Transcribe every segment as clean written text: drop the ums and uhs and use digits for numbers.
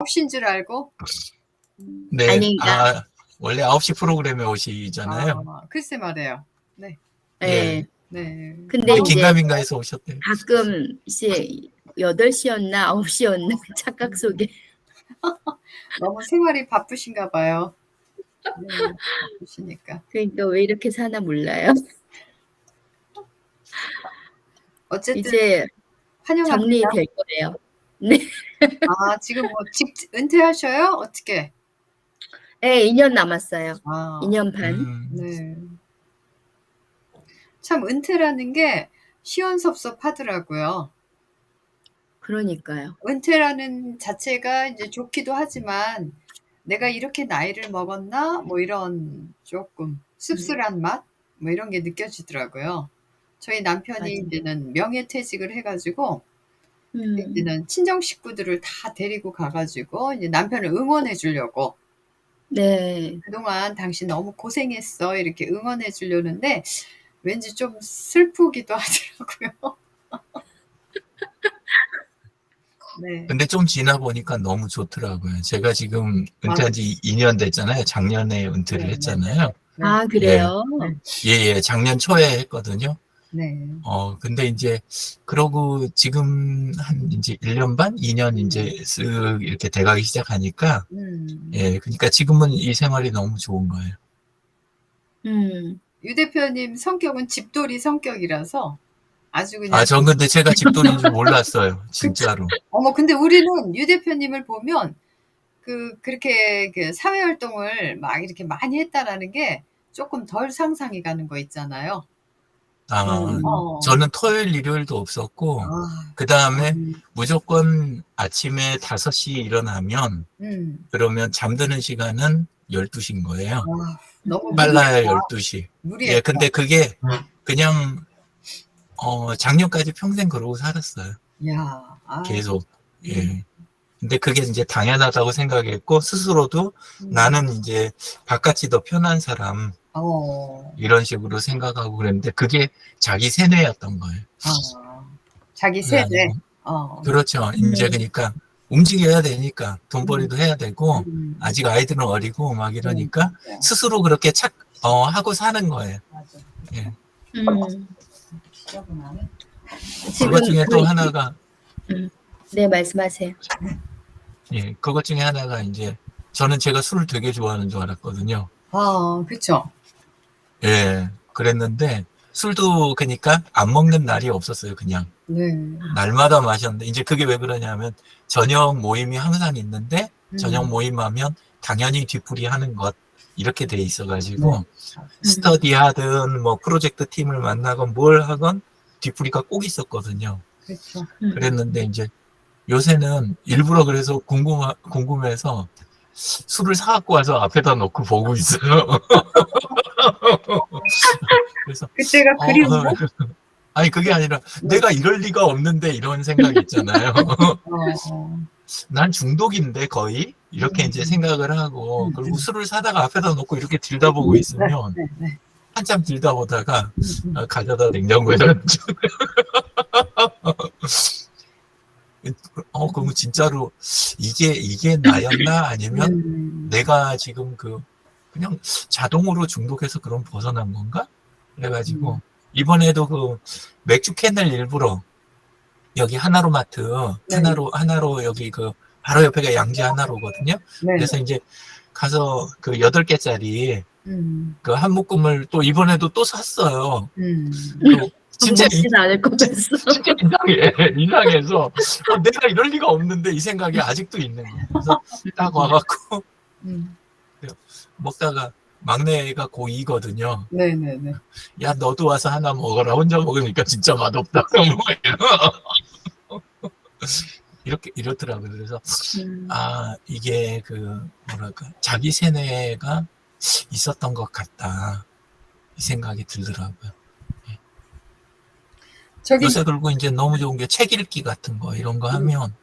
9시인 줄 알고? 네. 아닙니다. 원래 9시 프로그램에 오시잖아요. 글쎄 말이에요. 네. 네. 네. 근데 이제 긴가민가해서 오셨대요. 가끔 이제 8시였나 9시였나 착각 속에. 너무 생활이 바쁘신가 봐요. 네, 바쁘시니까. 그러니까 왜 이렇게 사나 몰라요. 어쨌든 이제 환영합니다. 정리될 거예요. 네. 지금 뭐 은퇴하셔요? 어떻게? 네, 2년 남았어요. 2년 반. 네. 참 은퇴라는 게 시원섭섭하더라고요. 그러니까요. 은퇴라는 자체가 이제 좋기도 하지만 내가 이렇게 나이를 먹었나? 뭐 이런 조금 씁쓸한 맛? 뭐 이런 게 느껴지더라고요. 저희 남편이 맞아요. 이제는 명예퇴직을 해가지고 이제는 친정 식구들을 다 데리고 가가지고 이제 남편을 응원해 주려고. 네. 그동안 당신 너무 고생했어 이렇게 응원해 주려는데 왠지 좀 슬프기도 하더라고요. 네. 근데 좀 지나 보니까 너무 좋더라고요. 제가 지금 은퇴한 지 2년 됐잖아요. 작년에 은퇴를 했잖아요. 네. 그래요? 예, 작년 초에 했거든요. 네. 근데 이제 그러고 지금 한 이제 1년 반, 2년 이제 쓱 이렇게 돼가기 시작하니까 예, 그러니까 지금은 이 생활이 너무 좋은 거예요. 유 대표님 성격은 집돌이 성격이라서 아주 그냥 전 근데 제가 집돌이인 줄 몰랐어요. 진짜로. 근데 우리는 유 대표님을 보면 그렇게 사회 활동을 막 이렇게 많이 했다라는 게 조금 덜 상상이 가는 거 있잖아요. 저는 토요일, 일요일도 없었고, 그 다음에 무조건 아침에 5시 일어나면, 그러면 잠드는 시간은 12시인 거예요. 너무 빨라야 12시. 무리했다. 예, 근데 그게 그냥, 작년까지 평생 그러고 살았어요. 계속. 예. 근데 그게 이제 당연하다고 생각했고, 스스로도 나는 이제 바깥이 더 편한 사람, 이런 식으로 생각하고 그랬는데, 그게 자기 세뇌였던 거예요. 자기 세뇌. 그렇죠. 이제 그러니까 움직여야 되니까, 돈벌이도 해야 되고, 아직 아이들은 어리고 막 이러니까, 스스로 그렇게 하고 사는 거예요. 맞아. 예. 지금 그것 중에 또 하나가, 네, 말씀하세요. 예, 그것 중에 하나가 이제, 저는 제가 술을 되게 좋아하는 줄 알았거든요. 그쵸. 예, 그랬는데, 술도 그러니까 안 먹는 날이 없었어요, 그냥. 네. 날마다 마셨는데, 이제 그게 왜 그러냐면, 저녁 모임이 항상 있는데, 저녁 모임하면 당연히 뒤풀이 하는 것, 이렇게 돼 있어가지고, 스터디 하든, 뭐, 프로젝트 팀을 만나건 뭘 하건, 뒤풀이가 꼭 있었거든요. 그렇죠. 그랬는데, 이제, 요새는 일부러 그래서 궁금해서 술을 사갖고 와서 앞에다 놓고 보고 있어요. 그래서 그때가 그리운가? 아니 그게 아니라 내가 이럴 리가 없는데 이런 생각이 있잖아요. 난 중독인데 거의 이렇게 이제 생각을 하고 그리고 술을 사다가 앞에다 놓고 이렇게 들다보고 있으면 한참 들다보다가 가져다 냉장고에 넣었죠. 그러면 진짜로 이게 나였나 아니면 내가 지금 그냥 자동으로 중독해서 그럼 벗어난 건가? 그래가지고 이번에도 그 맥주 캔을 일부러 여기 하나로마트 하나로 여기 바로 옆에가 양지 하나로거든요. 그래서 이제 가서 8개짜리 그 한 묶음을 또 이번에도 또 샀어요. 진짜 먹지는 않을 것 같았어. 진짜 이상해서 내가 이럴 리가 없는데 이 생각이 아직도 있는 거예요. 그래서 딱 와갖고 먹다가 막내가 고2거든요. 네네네. 야 너도 와서 하나 먹어라. 혼자 먹으니까 진짜 맛없다. 이렇더라고요. 그래서 이게 뭐랄까 자기 세뇌가 있었던 것 같다 이 생각이 들더라고요. 요새 그리고 이제 너무 좋은 게 책 읽기 같은 거 이런 거 하면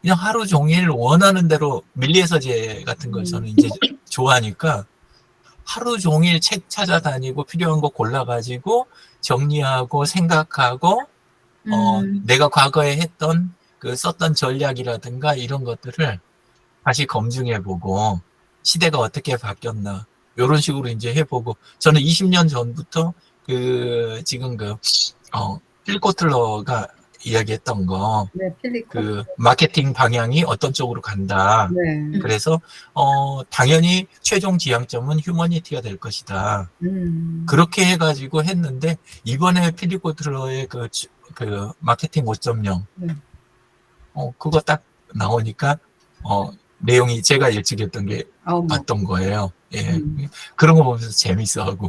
그냥 하루 종일 원하는 대로 밀리에서제 같은 걸 저는 이제 좋아하니까 하루 종일 책 찾아다니고 필요한 거 골라가지고 정리하고 생각하고 내가 과거에 했던 썼던 전략이라든가 이런 것들을 다시 검증해보고 시대가 어떻게 바뀌었나 이런 식으로 이제 해보고 저는 20년 전부터 지금 필 코틀러가 이야기했던 거 네, 필립 코틀러. 마케팅 방향이 어떤 쪽으로 간다. 네. 그래서 당연히 최종 지향점은 휴머니티가 될 것이다. 그렇게 해가지고 했는데 이번에 필립 코틀러의 그 마케팅 5.0 네. 그거 딱 나오니까 내용이 제가 예측했던 게 맞던 거예요. 예. 그런 거 보면서 재밌어하고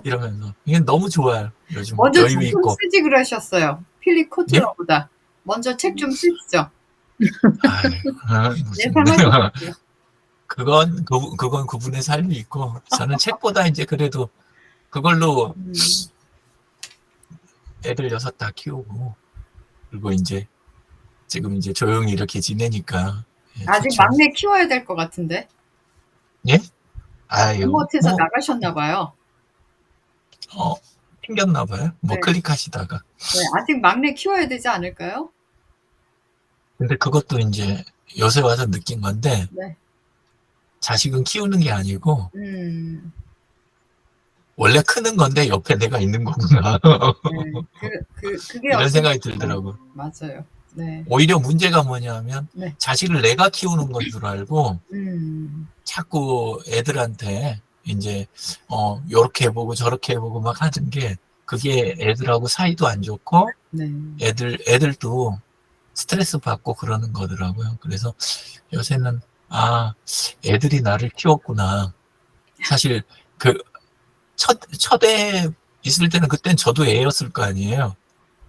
이러면서 이게 너무 좋아요. 요즘 먼저 여유 책 좀 있고. 쓰지 그러셨어요. 필립 코틀러보다. 먼저 책 좀 쓰시죠. 무슨 예상하셨어요. 그건 그분의 삶이 있고 저는 책보다 이제 그래도 그걸로 애들 6 다 키우고 그리고 이제 지금 이제 조용히 이렇게 지내니까 아직 좋죠. 막내 키워야 될 것 같은데. 예? 아유. 못해서 나가셨나 봐요. 튕겼나 봐요. 뭐 네. 클릭하시다가. 네, 아직 막내 키워야 되지 않을까요? 근데 그것도 이제 요새 와서 느낀 건데 네. 자식은 키우는 게 아니고 원래 크는 건데 옆에 내가 있는 거구나. 네. 그게 이런 생각이 들더라고. 맞아요. 네. 오히려 문제가 뭐냐면 네. 자식을 내가 키우는 건 줄 알고 자꾸 애들한테 이제 요렇게 해보고 저렇게 해보고 막 하는 게 그게 애들하고 사이도 안 좋고 네. 애들도 스트레스 받고 그러는 거더라고요. 그래서 요새는 애들이 나를 키웠구나. 사실 첫 애 있을 때는 그땐 저도 애였을 거 아니에요.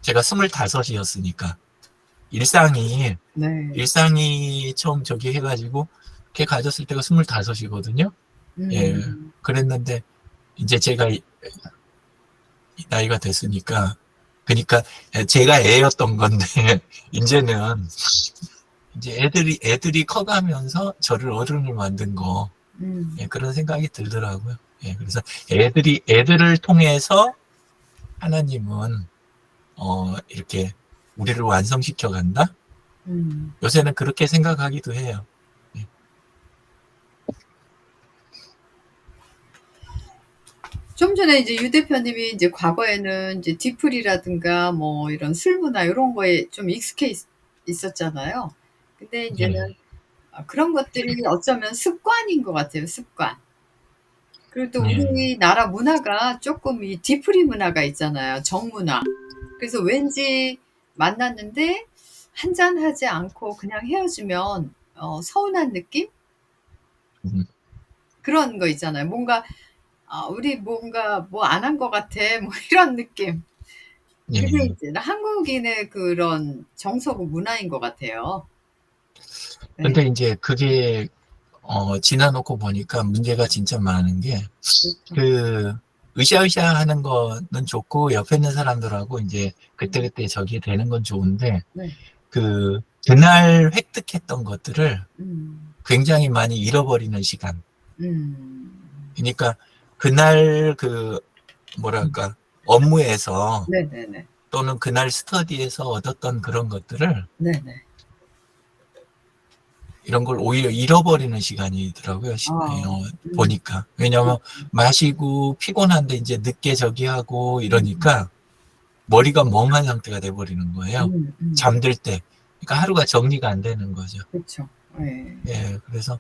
제가 25이었으니까 일상이 처음 저기 해가지고 걔 가졌을 때가 25이거든요. 예, 그랬는데 이제 제가 나이가 됐으니까 그러니까 제가 애였던 건데 이제는 이제 애들이 커가면서 저를 어른을 만든 거 그런 생각이 들더라고요. 예, 그래서 애들을 통해서 하나님은 이렇게 우리를 완성시켜 간다. 요새는 그렇게 생각하기도 해요. 예. 좀 전에 이제 유 대표님이 이제 과거에는 이제 뒤풀이라든가 뭐 이런 술 문화 이런 거에 좀 익숙해 있었잖아요. 근데 이제는 그런 것들이 어쩌면 습관인 것 같아요. 습관. 그리고 또 우리나라 문화가 조금 이 뒤풀이 문화가 있잖아요. 정문화. 그래서 왠지 만났는데 한잔하지 않고 그냥 헤어지면 서운한 느낌? 그런 거 있잖아요. 뭔가 우리 뭔가 뭐 안 한 것 같아. 뭐 이런 느낌. 그게 이제 한국인의 그런 정서고 문화인 것 같아요. 근데 이제 그게 지나놓고 보니까 문제가 진짜 많은 게 으쌰으쌰 하는 거는 좋고 옆에 있는 사람들하고 이제 그때그때 저기 되는 건 좋은데 그날 획득했던 것들을 굉장히 많이 잃어버리는 시간. 그러니까 그날 뭐랄까 업무에서 또는 그날 스터디에서 얻었던 그런 것들을 이런 걸 오히려 잃어버리는 시간이더라고요. 보니까. 왜냐면 마시고 피곤한데 이제 늦게 저기 하고 이러니까 머리가 멍한 상태가 돼버리는 거예요. 잠들 때. 그러니까 하루가 정리가 안 되는 거죠. 그렇죠. 예, 그래서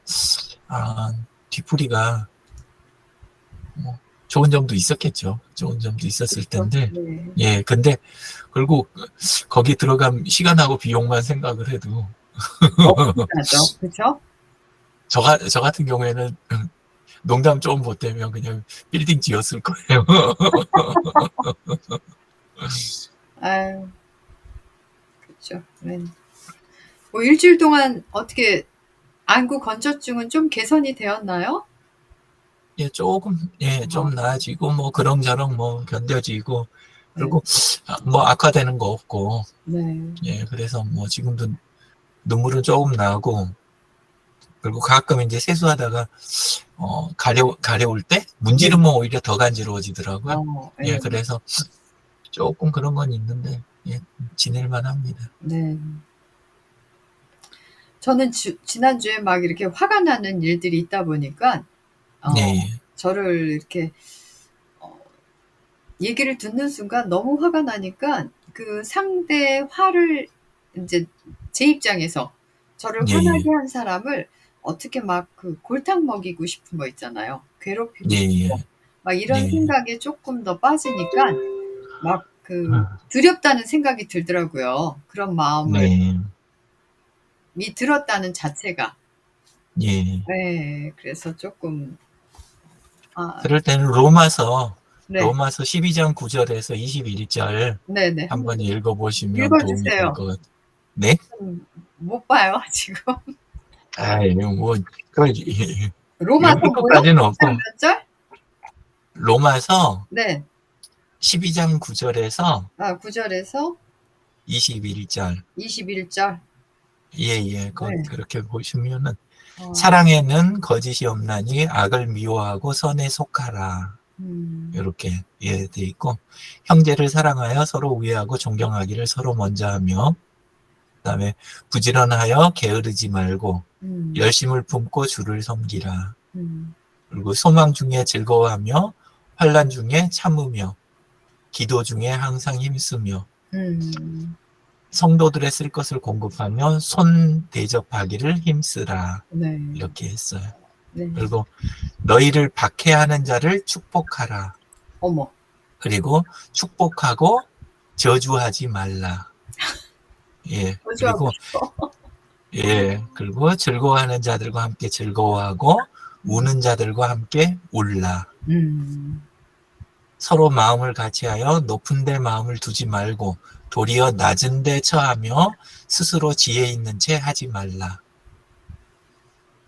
뒤풀이가 뭐 좋은 점도 있었겠죠. 좋은 점도 있었을 텐데. 예, 근데 결국 거기 들어간 시간하고 비용만 생각을 해도 그렇죠? 저 같은 경우에는 농담 좀 못되면 그냥 빌딩 지었을 거예요. 아유, 그렇죠. 뭐 일주일 동안 어떻게 안구 건조증은 좀 개선이 되었나요? 예, 조금 좀 나아지고 뭐 그렁저렁 뭐 견뎌지고 그리고 뭐 악화되는 거 없고 예, 그래서 뭐 지금도 눈물은 조금 나고 그리고 가끔 이제 세수하다가 가려울 때 문지르면 오히려 더 간지러워지더라고요. 예, 그래서 조금 그런 건 있는데 예, 지낼만 합니다. 네. 저는 지난주에 막 이렇게 화가 나는 일들이 있다 보니까 네. 저를 이렇게 얘기를 듣는 순간 너무 화가 나니까 그 상대의 화를 이제 제 입장에서 저를 예, 화나게 예. 한 사람을 어떻게 막 그 골탕 먹이고 싶은 거 있잖아요. 괴롭히고 예, 예. 싶고 막 이런 예. 생각에 조금 더 빠지니까 막 그 아, 두렵다는 생각이 들더라고요. 그런 마음을 네. 들었다는 자체가. 예. 네, 그래서 조금 그럴 때는 네, 로마서 12장 9절에서 21절 네네. 한번 읽어보시면 도움이 될 읽어주세요. 것 같아요. 네? 못 봐요, 지금. 아이, 뭐, 그걸 로마서 읽을 뭐요? 것까지는 몇 장 없고, 몇 절? 로마서 네. 12장 9절에서 9절에서 21절. 21절. 예, 예. 네. 그렇게 보시면은, 어, 사랑에는 거짓이 없나니 악을 미워하고 선에 속하라. 음, 이렇게 돼 있고, 형제를 사랑하여 서로 우애하고 존경하기를 서로 먼저 하며, 그다음에 부지런하여 게으르지 말고 음, 열심을 품고 주를 섬기라. 음, 그리고 소망 중에 즐거워하며 환난 중에 참으며 기도 중에 항상 힘쓰며 음, 성도들의 쓸 것을 공급하며 손 대접하기를 힘쓰라. 네, 이렇게 했어요. 네. 그리고 너희를 박해하는 자를 축복하라. 어머, 그리고 축복하고 저주하지 말라. 예. 거주하고 그리고 싶어. 그리고 즐거워하는 자들과 함께 즐거워하고 음, 우는 자들과 함께 울라. 음, 서로 마음을 같이하여 높은 데 마음을 두지 말고 도리어 낮은 데 처하며 스스로 지혜 있는 채 하지 말라.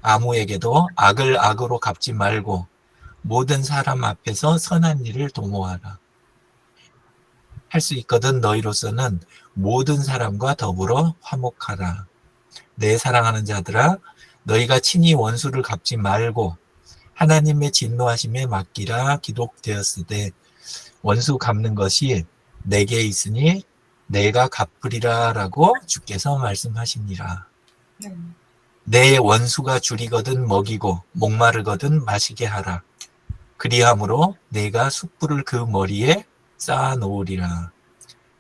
아무에게도 악을 악으로 갚지 말고 모든 사람 앞에서 선한 일을 도모하라. 할 수 있거든 너희로서는 모든 사람과 더불어 화목하라. 내 사랑하는 자들아, 너희가 친히 원수를 갚지 말고 하나님의 진노하심에 맡기라 기록되었으되 원수 갚는 것이 내게 있으니 내가 갚으리라 라고 주께서 말씀하시니라. 네, 내 원수가 줄이거든 먹이고 목마르거든 마시게 하라. 그리함으로 내가 숯불을 그 머리에 쌓아 놓으리라.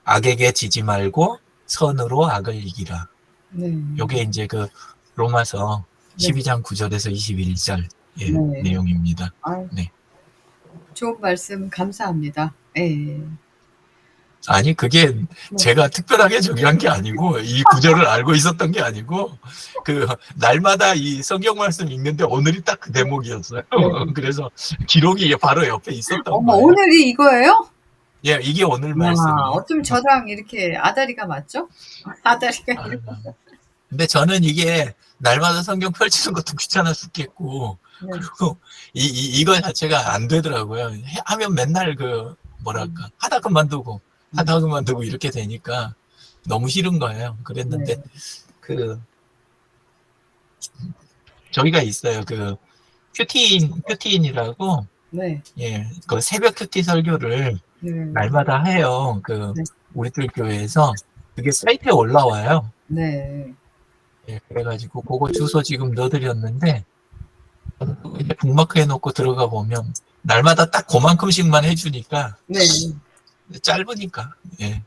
악에게 지지 말고 선으로 악을 이기라. 네, 요게 이제 그 로마서 네, 12장 9절에서 21절 네. 내용입니다. 아, 네. 좋은 말씀 감사합니다. 예. 아니 그게 네. 제가 특별하게 저기한 게 아니고 이 구절을 알고 있었던 게 아니고 그 날마다 이 성경 말씀 읽는데 오늘이 딱 그 대목이었어요. 네. 그래서 기록이 바로 옆에 있었던 어머, 거예요. 오늘이 이거예요? 예, 이게 오늘 와, 말씀이에요. 어쩜 저랑 이렇게 아다리가 맞죠? 아다리가 아, 이렇게. 근데 저는 이게 날마다 성경 펼치는 것도 귀찮아 죽겠고 네. 그리고 이거 자체가 안 되더라고요. 하면 맨날 그 뭐랄까 하다 그만두고 이렇게 되니까 너무 싫은 거예요. 그랬는데 네. 그 저희가 있어요. 그 큐티인이라고 네. 그 새벽 큐티 설교를 네. 날마다 해요. 그 네. 우리들 교회에서 그게 사이트에 올라와요. 네. 그래가지고 그거 주소 지금 넣어드렸는데 이제 북마크 해놓고 들어가 보면 날마다 딱 그만큼씩만 해주니까 네. 짧으니까. 예.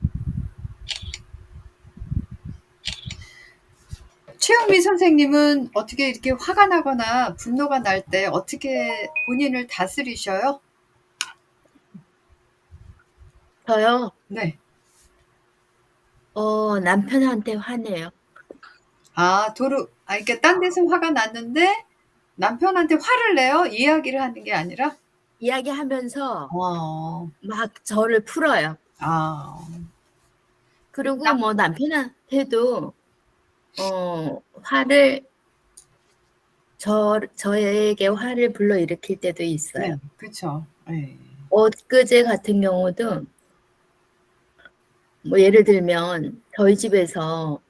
최영미 선생님은 어떻게 이렇게 화가 나거나 분노가 날 때 어떻게 본인을 다스리셔요? 저요? 네. 남편한테 화내요. 이렇게 딴 데서 화가 났는데 남편한테 화를 내요? 이야기를 하는 게 아니라? 이야기하면서 어, 막 저를 풀어요. 아, 그리고 뭐 남편한테도 화를 저에게 화를 불러일으킬 때도 있어요. 네, 그쵸. 네. 엊그제 같은 경우도 뭐 예를 들면 저희 집에서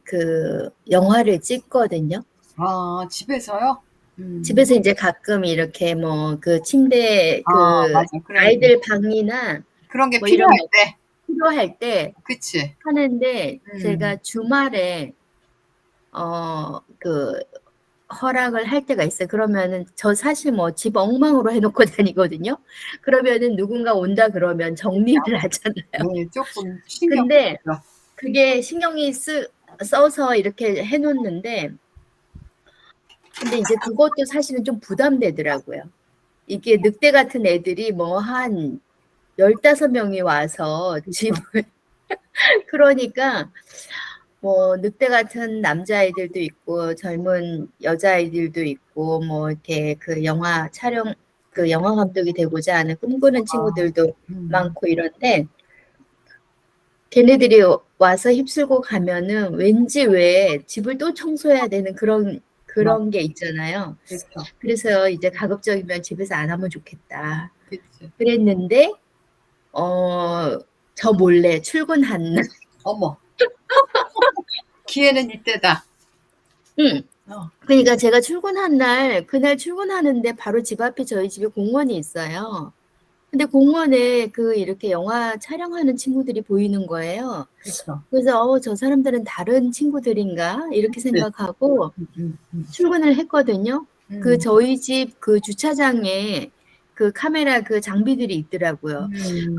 그 영화를 찍거든요. 집에서요? 집에서 이제 가끔 이렇게 뭐 그 침대 맞아. 아이들 방이나 그런 게 뭐 이런 필요할 때. 필요할 때 그치. 하는데 음. 제가 주말에 그 허락을 할 때가 있어요. 그러면은 저 사실 뭐 집 엉망으로 해놓고 다니거든요. 그러면은 누군가 온다 그러면 정리를 하잖아요. 네, 조금 신경 근데 쓰죠. 그게 신경이 써서 이렇게 해놓는데, 근데 이제 그것도 사실은 좀 부담되더라고요. 이게 늑대 같은 애들이 뭐 한 15명이 와서 집을 그러니까 뭐 늑대 같은 남자아이들도 있고 젊은 여자아이들도 있고 뭐 이렇게 그 영화 촬영 그 영화 감독이 되고자 하는 꿈꾸는 친구들도 많고 이런데, 걔네들이 와서 휩쓸고 가면은 왠지 왜 집을 또 청소해야 되는 그런 게 있잖아요. 그렇죠. 그래서 이제 가급적이면 집에서 안 하면 좋겠다. 그치. 그랬는데 저 몰래 출근한 날. 어머. 기회는 이때다. 응. 그러니까 제가 출근한 날, 그날 출근하는데 바로 집 앞에 저희 집에 공원이 있어요. 근데 공원에 그 이렇게 영화 촬영하는 친구들이 보이는 거예요. 그쵸. 그래서 저 사람들은 다른 친구들인가 이렇게 생각하고 출근을 했거든요. 그 저희 집 그 주차장에 그 카메라 그 장비들이 있더라고요.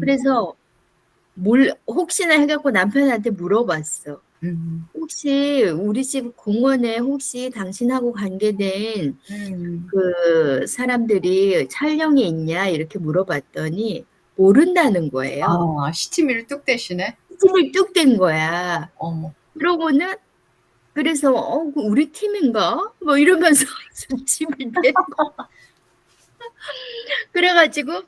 그래서 혹시나 해갖고 남편한테 물어봤어. 혹시 우리 집 공원에 혹시 당신하고 관계된 그 사람들이 촬영이 있냐 이렇게 물어봤더니 모른다는 거예요. 아, 시치미를 뚝 대시네. 팀을 뚝 댄 거야. 어머. 그러고는 그래서 그 우리 팀인가? 뭐 이러면서 침을 댄거. 그래가지고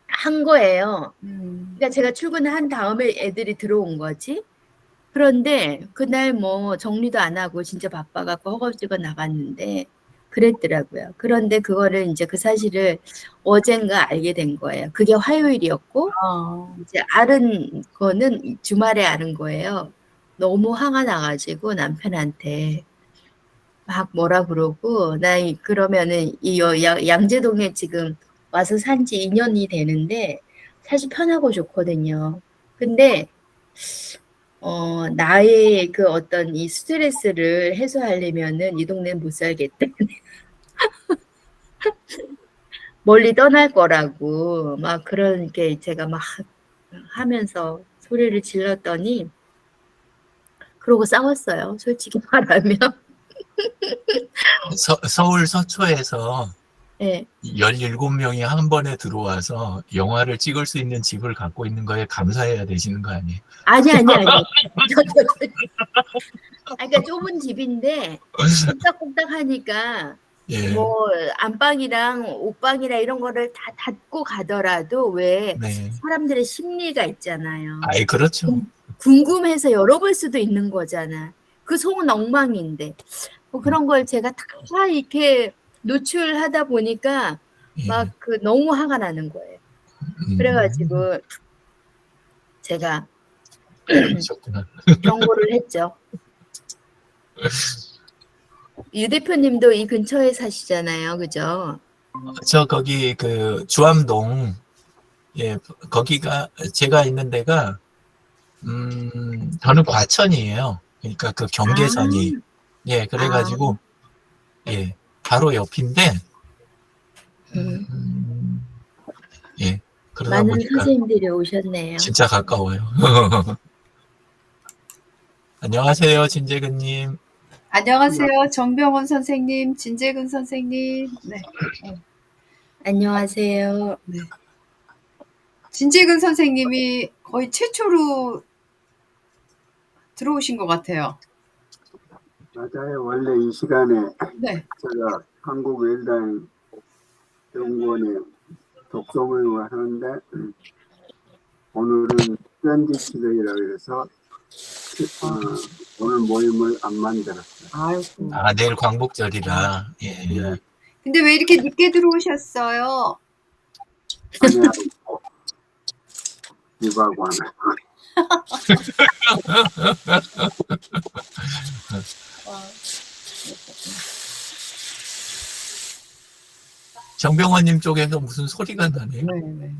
한 거예요. 그러니까 제가 출근한 다음에 애들이 들어온 거지. 그런데 그날 뭐 정리도 안 하고 진짜 바빠갖고 허겁지겁 나갔는데 그랬더라고요. 그런데 그거를 이제 그 사실을 어젠가 알게 된 거예요. 그게 화요일이었고 이제 아는 거는 주말에 아는 거예요. 너무 화가 나가지고 남편한테 막 뭐라 그러고, 나 그러면은 이 양재동에 지금 와서 산지 2년이 되는데 사실 편하고 좋거든요. 근데 나의 그 어떤 이 스트레스를 해소하려면은 이 동네는 못 살겠다. 멀리 떠날 거라고 막 그런 게 제가 막 하면서 소리를 질렀더니 그러고 싸웠어요. 솔직히 말하면. 서울 서초에서 네. 17명이 한 번에 들어와서 영화를 찍을 수 있는 집을 갖고 있는 거에 감사해야 되시는 거 아니에요? 아니. 그러니까 좁은 집인데 꼼닥꼼닥 하니까 예. 뭐 안방이랑 옷방이랑 이런 거를 다 닫고 가더라도 왜 사람들의 심리가 있잖아요. 아이, 그렇죠. 궁금해서 열어볼 수도 있는 거잖아. 그 속은 엉망인데. 뭐 그런 걸 제가 다 이렇게 노출하다 보니까 막 그 너무 화가 나는 거예요. 그래가지고 제가 경고를 했죠. 유 대표님도 이 근처에 사시잖아요, 그죠? 저 거기 그 주암동, 예, 거기가 제가 있는 데가 저는 과천이에요. 그러니까 그 경계선이 예, 그래가지고 예, 바로 옆인데 예, 그러다 많은 보니까 선생님들이 오셨네요. 진짜 가까워요. 안녕하세요, 진재근님. 안녕하세요. 정병원 선생님, 진재근 선생님. 네. 안녕하세요. 네. 진재근 선생님이 거의 최초로 들어오신 것 같아요. 맞아요. 원래 이 시간에 네. 제가 한국외일당 연구원에 독서모임을 하는데 오늘은 편집 기간이라고 해서 오늘 모임을 안 만들었어요. 아이고. 아, 내일 광복절이라. 예. 네. 근데 왜 이렇게 늦게 들어오셨어요? 아내하고 집하고 하나. 정병원님 쪽에서 무슨 소리가 나네요. 네.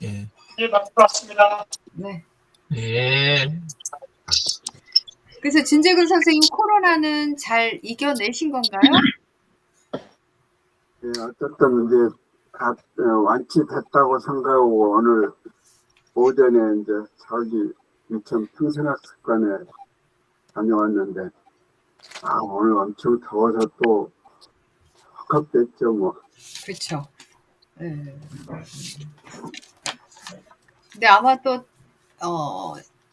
예. 예, 맞습니다. 네. 예. 그래서 진재근 선생님 코로나는 잘 이겨내신 건가요? 예, 어쨌든 이제 다 완치됐다고 생각하고 오늘 오전에 이제 저기 인천 평생학습관에 다녀왔는데 오늘 엄청 더워서 또 헉헉댔죠 뭐. 그렇죠. 네. 근데 아마 또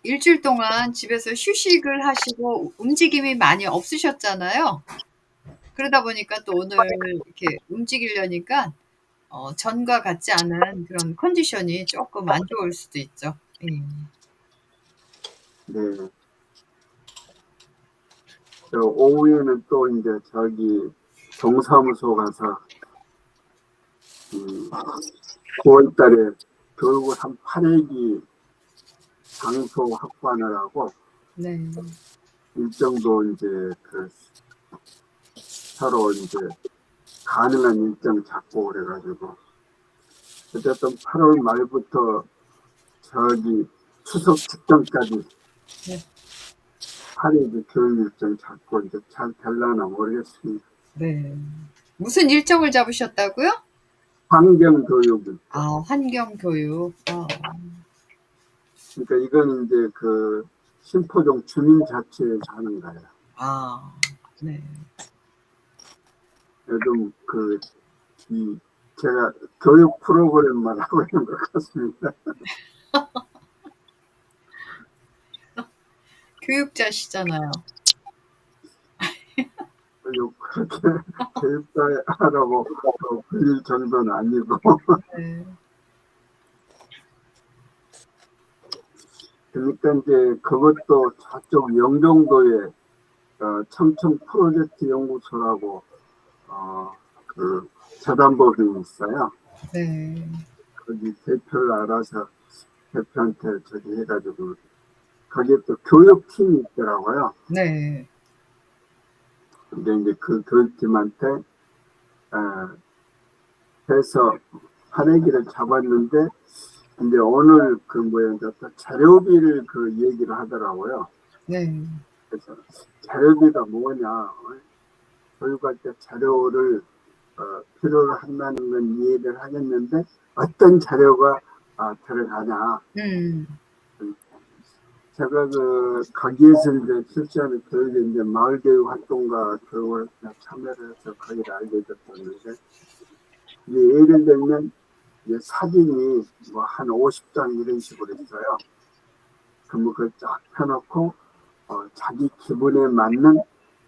일주일 동안 집에서 휴식을 하시고 움직임이 많이 없으셨잖아요. 그러다 보니까 또 오늘 이렇게 움직이려니까 전과 같지 않은 그런 컨디션이 조금 안 좋을 수도 있죠. 예. 네. 저 오후에는 또 이제 저기 동사무소 가서 9월달에 교육을 한 8회기 장소 확보하느라고 네. 일정도 이제 그 서로 이제 가능한 일정 잡고 그래가지고 어쨌든 8월 말부터 저기 추석 직전까지 네. 8회기 교육 일정 잡고 이제 잘 될라나 모르겠습니다. 네. 무슨 일정을 잡으셨다고요? 환경교육. 환경교육. 그러니까 이건 이제 그 신포동 주민자치에서 하는 거예요. 네. 요즘 제가 교육 프로그램만 하고 있는 것 같습니다. 교육자시잖아요. 그렇게 교육자라고 불릴 정도는 아니고. 네. 그러니까 이제 그것도 저쪽 영종도에 청청 프로젝트 연구소라고 그 재단법인이 있어요. 네. 거기 대표를 알아서 대표한테 저기 해가지고 거기에 또 교육팀이 있더라고요. 네. 근데 이제 그 교육팀한테 해서 한해기를 잡았는데 이제 오늘 이제 자료비를 얘기를 하더라고요. 네. 그래서 자료비가 뭐냐, 교육할 때 자료를 필요로 한다는 건 이해를 하겠는데 어떤 자료가 들어가냐. 제가 거기에서 이제 실시하는 교육에 이제 마을교육 활동가 교육을 참여를 해서 거기를 알게 됐었는데, 이제 예를 들면, 이제 사진이 뭐 한 50장 이런 식으로 있어요. 그러면 그걸 쫙 펴놓고, 자기 기분에 맞는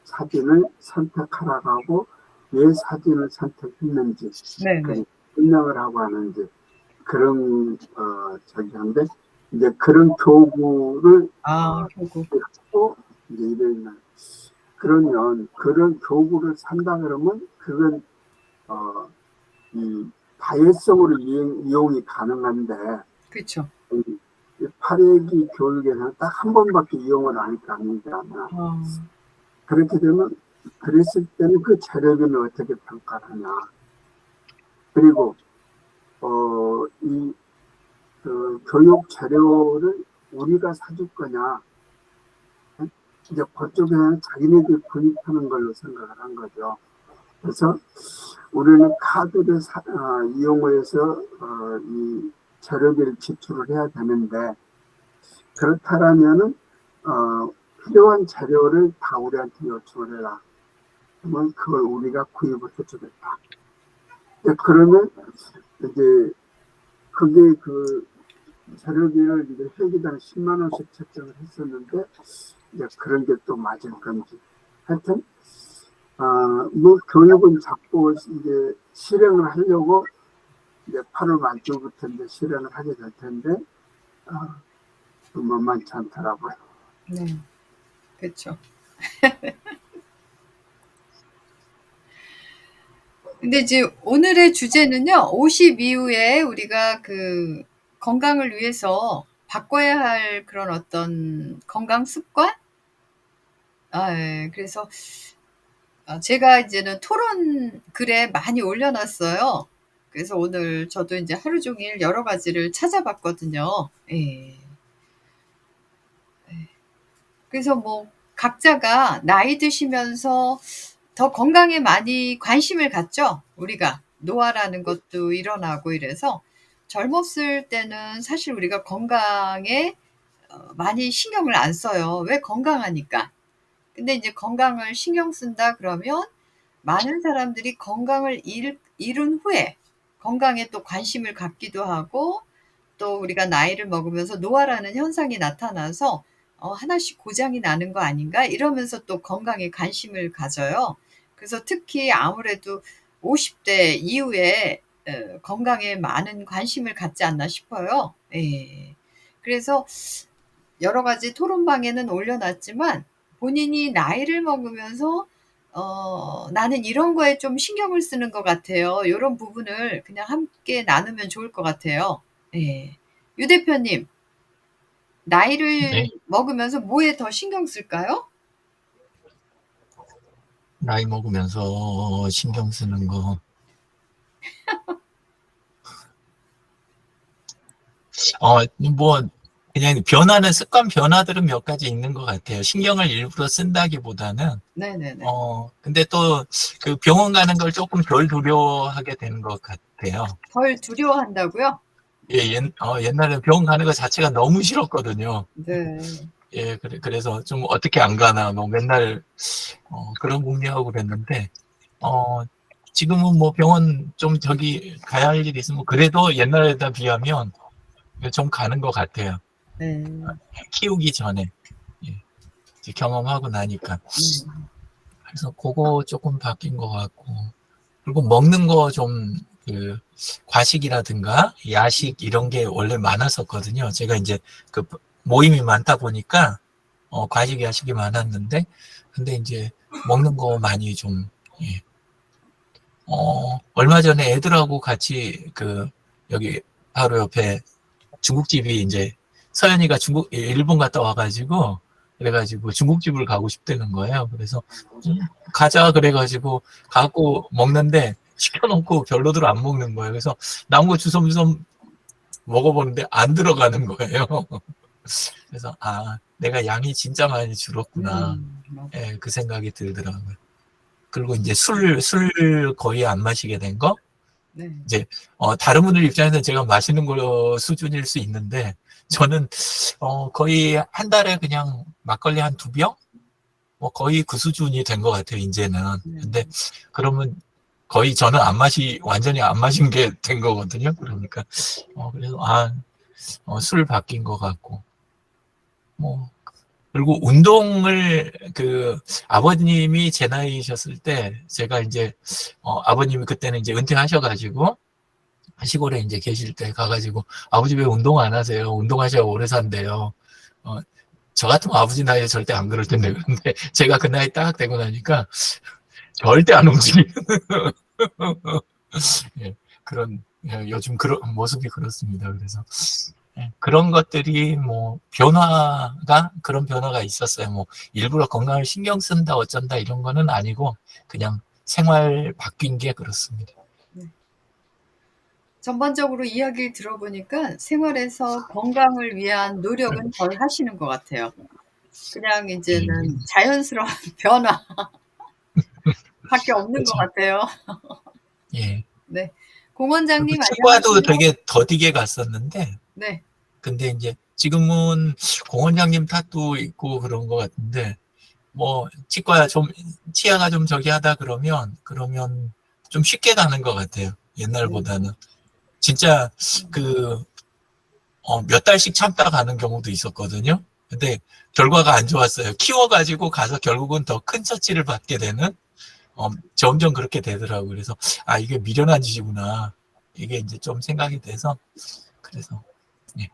사진을 선택하라고 하고, 왜 사진을 선택했는지, 설명을 하고 하는지, 그런, 한데, 이제 그런 교구를 하고 이제 이런 그러면 그런 교구를 산다 그러면 그건 이 다회성으로 이용이 가능한데 그렇죠. 8회기 교육에서는 딱 한 번밖에 이용을 안 하니까 그렇게 되면 그랬을 때는 그 자료비는 어떻게 평가를 하냐. 그리고 교육 자료를 우리가 사줄 거냐. 이제 그쪽에는 자기네들이 구입하는 걸로 생각을 한 거죠. 그래서 우리는 카드를 이용을 해서 이 자료비를 지출을 해야 되는데 그렇다라면은 필요한 자료를 다 우리한테 요청을 해라. 그러면 그걸 우리가 구입을 해주겠다. 그러면 이제 그게 자료비를 이제 회기당 10만 원씩 책정을 했었는데 이제 그런 게 또 맞을 건지 하여튼 뭐 교육은 자꾸 이제 실행을 하려고 이제 8월 말쯤부터 이제 실행을 하게 될 텐데 만만치 않더라고요. 네, 그렇죠. 근데 이제 오늘의 주제는요, 50 이후에 우리가 건강을 위해서 바꿔야 할 그런 어떤 건강 습관? 예. 그래서 제가 이제는 토론 글에 많이 올려놨어요. 그래서 오늘 저도 이제 하루 종일 여러 가지를 찾아봤거든요. 예. 그래서 뭐 각자가 나이 드시면서 더 건강에 많이 관심을 갖죠. 우리가 노화라는 것도 일어나고 이래서 젊었을 때는 사실 우리가 건강에 많이 신경을 안 써요. 왜? 건강하니까. 근데 이제 건강을 신경 쓴다 그러면 많은 사람들이 건강을 잃은 후에 건강에 또 관심을 갖기도 하고 또 우리가 나이를 먹으면서 노화라는 현상이 나타나서 하나씩 고장이 나는 거 아닌가 이러면서 또 건강에 관심을 가져요. 그래서 특히 아무래도 50대 이후에 건강에 많은 관심을 갖지 않나 싶어요. 예. 그래서 여러 가지 토론방에는 올려놨지만 본인이 나이를 먹으면서 나는 이런 거에 좀 신경을 쓰는 것 같아요. 이런 부분을 그냥 함께 나누면 좋을 것 같아요. 예. 유 대표님, 나이를 네. 먹으면서 뭐에 더 신경 쓸까요? 나이 먹으면서 신경 쓰는 거. 뭐, 그냥 변화는, 습관 변화들은 몇 가지 있는 것 같아요. 신경을 일부러 쓴다기보다는. 네네네. 근데 또 그 병원 가는 걸 조금 덜 두려워하게 되는 것 같아요. 덜 두려워한다고요? 예, 옛날에 병원 가는 거 자체가 너무 싫었거든요. 네. 예, 그래서 좀 어떻게 안 가나, 뭐 맨날, 그런 궁리하고 그랬는데, 지금은 뭐 병원 좀 저기 가야 할 일이 있으면 그래도 옛날에다 비하면 좀 가는 것 같아요. 네. 키우기 전에. 예, 이제 경험하고 나니까. 그래서 그거 조금 바뀐 것 같고. 그리고 먹는 거 좀, 과식이라든가 야식 이런 게 원래 많았었거든요. 제가 이제 그 모임이 많다 보니까, 과식 야식이 많았는데, 근데 이제 먹는 거 많이 좀, 예. 얼마 전에 애들하고 같이 여기 바로 옆에 중국집이 이제 서연이가 일본 갔다 와가지고, 그래가지고 중국집을 가고 싶다는 거예요. 그래서 가자 그래가지고 가고 먹는데 시켜놓고 별로들 안 먹는 거예요. 그래서 남은 거 주섬주섬 먹어보는데 안 들어가는 거예요. 그래서 내가 양이 진짜 많이 줄었구나. 예, 그 생각이 들더라고요. 그리고 이제 술 거의 안 마시게 된 거. 네. 이제 다른 분들 입장에서는 제가 마시는 거 수준일 수 있는데 저는 거의 한 달에 그냥 막걸리 한 2병? 뭐 거의 그 수준이 된 것 같아요, 이제는. 근데 그러면 거의 저는 완전히 안 마신 게 된 거거든요. 그러니까 그래서 술 바뀐 것 같고 뭐 그리고 운동을 아버님이 제 나이셨을 때 제가 이제 아버님이 그때는 이제 은퇴하셔가지고 시골에 이제 계실 때 가가지고 아버지 왜 운동 안 하세요? 운동하셔야 오래 산대요. 저 같으면 아버지 나이에 절대 안 그럴 텐데 근데 제가 그 나이 딱 되고 나니까 절대 안 움직이는 예, 요즘 그런 모습이 그렇습니다. 그래서 그런 것들이 뭐 그런 변화가 있었어요. 뭐 일부러 건강을 신경 쓴다 어쩐다 이런 거는 아니고 그냥 생활 바뀐 게 그렇습니다. 전반적으로 이야기를 들어보니까 생활에서 건강을 위한 노력은 덜 하시는 것 같아요. 그냥 이제는 자연스러운 변화 밖에 없는 그렇죠. 것 같아요. 예. 네. 공 원장님 치과도 되게 더디게 갔었는데 네. 근데 이제 지금은 공 원장님 탓도 있고 그런 것 같은데 뭐 치과야 치아가 좀 저기 하다 그러면 좀 쉽게 가는 것 같아요. 옛날보다는. 진짜 몇 달씩 참다 가는 경우도 있었거든요. 근데 결과가 안 좋았어요. 키워가지고 가서 결국은 더 큰 처치를 받게 되는 점점 그렇게 되더라고요. 그래서 이게 미련한 짓이구나. 이게 이제 좀 생각이 돼서 그래서 예.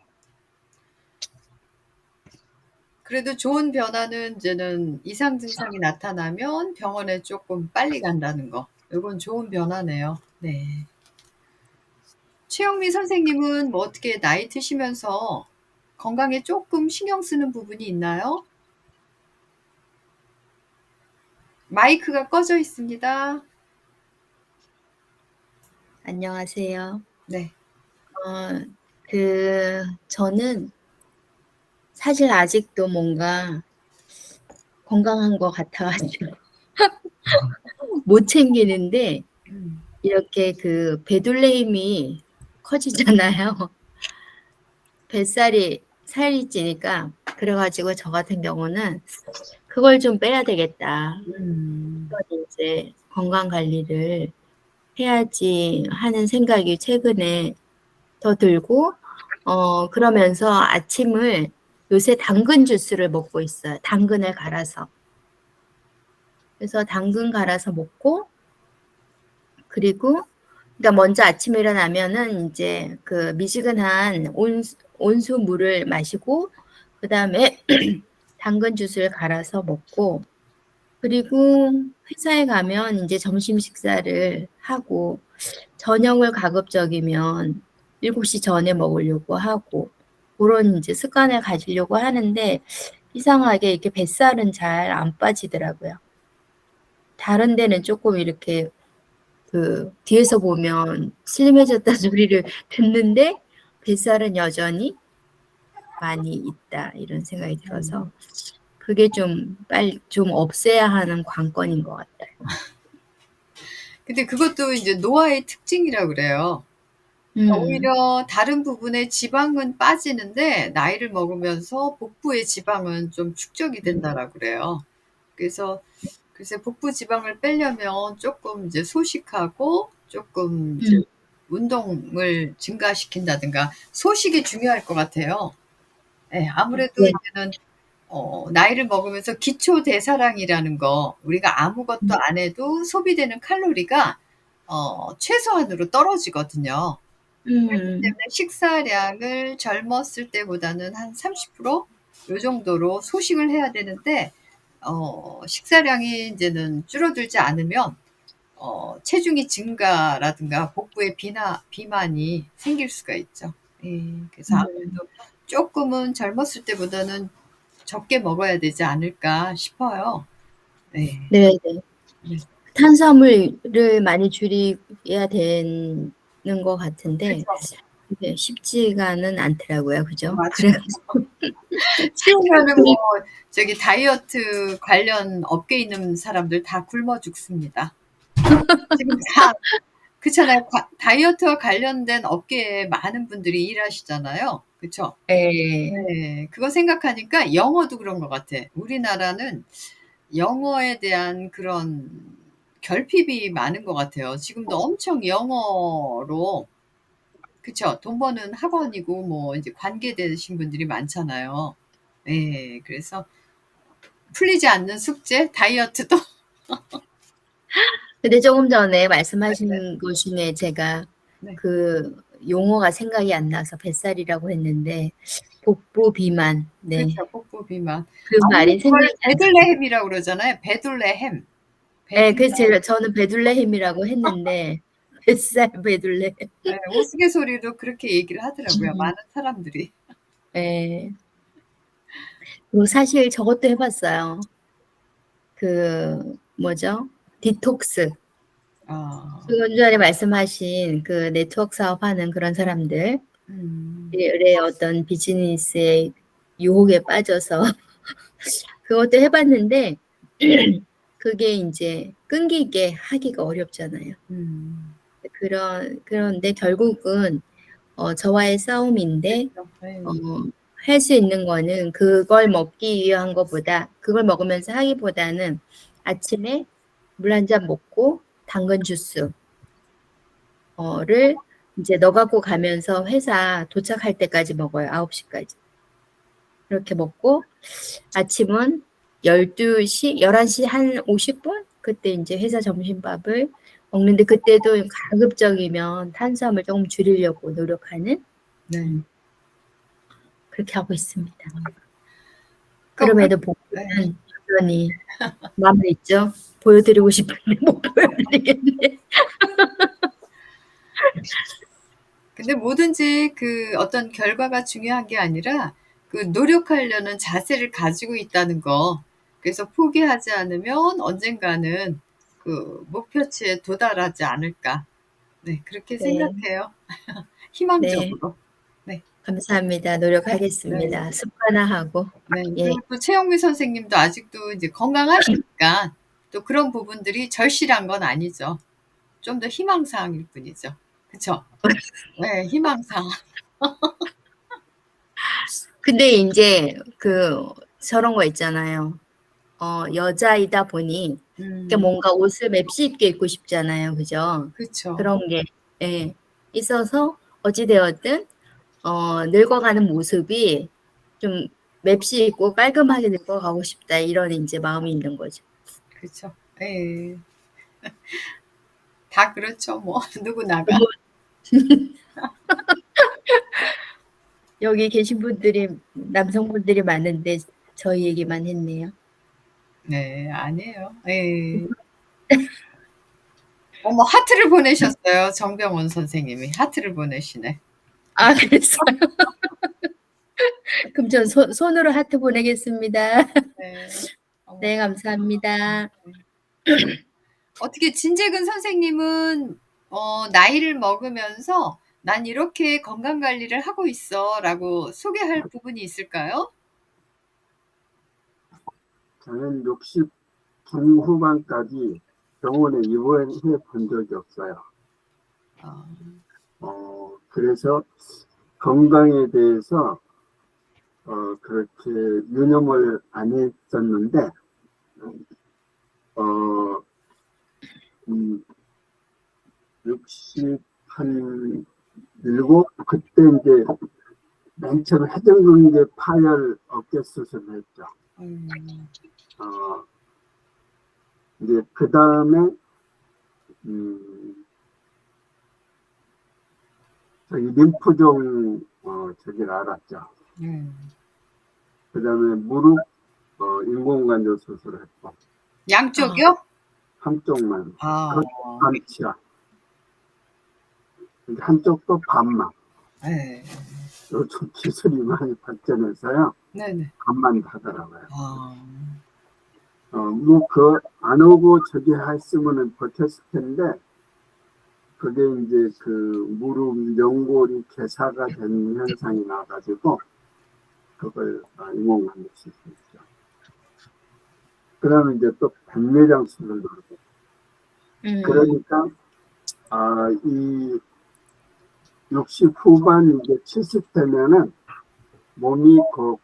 그래도 좋은 변화는 이제는 이상 증상이 나타나면 병원에 조금 빨리 간다는 거. 이건 좋은 변화네요. 네. 최영미 선생님은 뭐 어떻게 나이 드시면서 건강에 조금 신경 쓰는 부분이 있나요? 마이크가 꺼져 있습니다. 안녕하세요. 네. 저는 사실 아직도 뭔가 건강한 것 같아가지고 못 챙기는데 이렇게 그 배둘레임이 커지잖아요. 뱃살이 살이 찌니까 그래가지고 저 같은 경우는 그걸 좀 빼야 되겠다. 이제 건강 관리를 해야지 하는 생각이 최근에 더 들고 그러면서 아침을 요새 당근 주스를 먹고 있어요. 당근을 갈아서. 그래서 당근 갈아서 먹고 그리고 그러니까 먼저 아침에 일어나면은 이제 그 미지근한 온수 물을 마시고 그다음에 당근 주스를 갈아서 먹고 그리고 회사에 가면 이제 점심 식사를 하고 저녁을 가급적이면 7시 전에 먹으려고 하고 그런 이제 습관을 가지려고 하는데 이상하게 이렇게 뱃살은 잘 안 빠지더라고요. 다른 데는 조금 이렇게 그 뒤에서 보면 슬림해졌다 소리를 듣는데 뱃살은 여전히 많이 있다 이런 생각이 들어서 그게 좀 빨리 좀 없애야 하는 관건인 것 같아요. 근데 그것도 이제 노화의 특징이라 그래요. 오히려 다른 부분의 지방은 빠지는데 나이를 먹으면서 복부의 지방은 좀 축적이 된다라고 그래요. 그래서 글쎄 복부 지방을 빼려면 조금 이제 소식하고 조금 이제 운동을 증가시킨다든가 소식이 중요할 것 같아요. 네, 아무래도 네. 이제는 나이를 먹으면서 기초 대사량이라는 거 우리가 아무것도 안 해도 소비되는 칼로리가 최소한으로 떨어지거든요. 그렇기 때문에 식사량을 젊었을 때보다는 한 30%? 요 정도로 소식을 해야 되는데 식사량이 이제는 줄어들지 않으면 체중이 증가라든가 복부에 비만이 생길 수가 있죠. 예, 그래서 아무래도 조금은 젊었을 때보다는 적게 먹어야 되지 않을까 싶어요. 네. 네, 네. 탄수화물을 많이 줄여야 되는 것 같은데 그게 쉽지가는 않더라고요. 그죠? 맞아요. 치우면은 뭐 저기 다이어트 관련 업계에 있는 사람들 다 굶어 죽습니다. 지금 다 그렇잖아요. 다이어트와 관련된 업계에 많은 분들이 일하시잖아요. 그쵸? 네. 네. 그거 생각하니까 영어도 그런 것 같아. 우리나라는 영어에 대한 그런 결핍이 많은 것 같아요. 지금도 엄청 영어로 그쵸? 돈 버는 학원이고 뭐 이제 관계되신 분들이 많잖아요. 네. 그래서 풀리지 않는 숙제, 다이어트도 근데 조금 전에 말씀하신 것 중에 제가 네. 그 용어가 생각이 안 나서 뱃살이라고 했는데 복부 비만. 네. 그렇죠. 복부 비만. 그 말이 생각이 안 나요. 베들레헴이라고 그러잖아요. 베들레헴. 네, 그래서 저는 베둘레헴이라고 했는데 뱃살 베둘레헴. 네, 우스갯소리로 그렇게 얘기를 하더라고요. 많은 사람들이. 네. 그리고 사실 저것도 해봤어요. 그 뭐죠? 디톡스. 조금 전에 말씀하신 그 네트워크 사업하는 그런 사람들의 어떤 비즈니스의 유혹에 빠져서 그것도 해봤는데 그게 이제 끈기게 하기가 어렵잖아요. 그런데 결국은 저와의 싸움인데 할 수 있는 거는 그걸 먹기 위한 것보다 그걸 먹으면서 하기보다는 아침에 물 한 잔 먹고 당근 주스를 이제 넣어 갖고 가면서 회사 도착할 때까지 먹어요. 9시까지. 그렇게 먹고 아침은 12시, 11시 한 50분? 그때 이제 회사 점심밥을 먹는데 그때도 가급적이면 탄수화물 조금 줄이려고 노력하는 그렇게 하고 있습니다. 그럼에도 복부는 여전히 남아있죠. 보여드리고 싶은데 못 보여드리겠네. 근데 뭐든지 그 어떤 결과가 중요한 게 아니라 그 노력하려는 자세를 가지고 있다는 거. 그래서 포기하지 않으면 언젠가는 그 목표치에 도달하지 않을까. 네, 그렇게 생각해요. 희망적으로. 네. 감사합니다. 노력하겠습니다. 네. 습관화하고. 네. 예. 그리고 또 최영미 선생님도 아직도 이제 건강하시니까 또 그런 부분들이 절실한 건 아니죠. 좀 더 희망사항일 뿐이죠. 그쵸? 네, 희망사항. 근데 이제 저런 거 있잖아요. 여자이다 보니 뭔가 옷을 맵시 입게 입고 싶잖아요. 그죠? 그쵸. 그런 게 예, 있어서 어찌 되었든 늙어가는 모습이 좀 맵시 입고 깔끔하게 늙어가고 싶다 이런 이제 마음이 있는 거죠. 그쵸. 예. 다 그렇죠. 뭐 누구나가. 여기 계신 분들이 남성분들이 많은데 저희 얘기만 했네요. 네, 아니에요. 예. 어머, 하트를 보내셨어요. 정병원 선생님이 하트를 보내시네. 아, 그랬어요? 그럼 전 손으로 하트 보내겠습니다. 네. 어머. 네, 감사합니다. 어떻게 진재근 선생님은 나이를 먹으면서 난 이렇게 건강 관리를 하고 있어라고 소개할 부분이 있을까요? 저는 60 중후반까지 병원에 입원해 본 적이 없어요. 그래서 건강에 대해서 그렇게 유념을 안 했었는데 67 그때 이제 맨 처음 회전근개 파열 어깨 수술을 했죠. 이제 그 다음에 저기 림프종 저기를 알았죠. 그 다음에 무릎 인공관절 수술을 했고. 양쪽이요? 한쪽만. 아. 반치야. 한쪽도 반만. 네. 요즘 기술이 많이 발전해서요. 네네. 반만 하더라고요. 아. 뭐 안 오고 저기 했으면은 버텼을 텐데, 그게 이제 무릎 연골이 괴사가 된 현상이 나가지고, 그걸 인공관절 수술했죠. 그 다음에 이제 또 백내장 수술도 하고. 그러니까, 이 60 후반 이제 70 되면은 몸이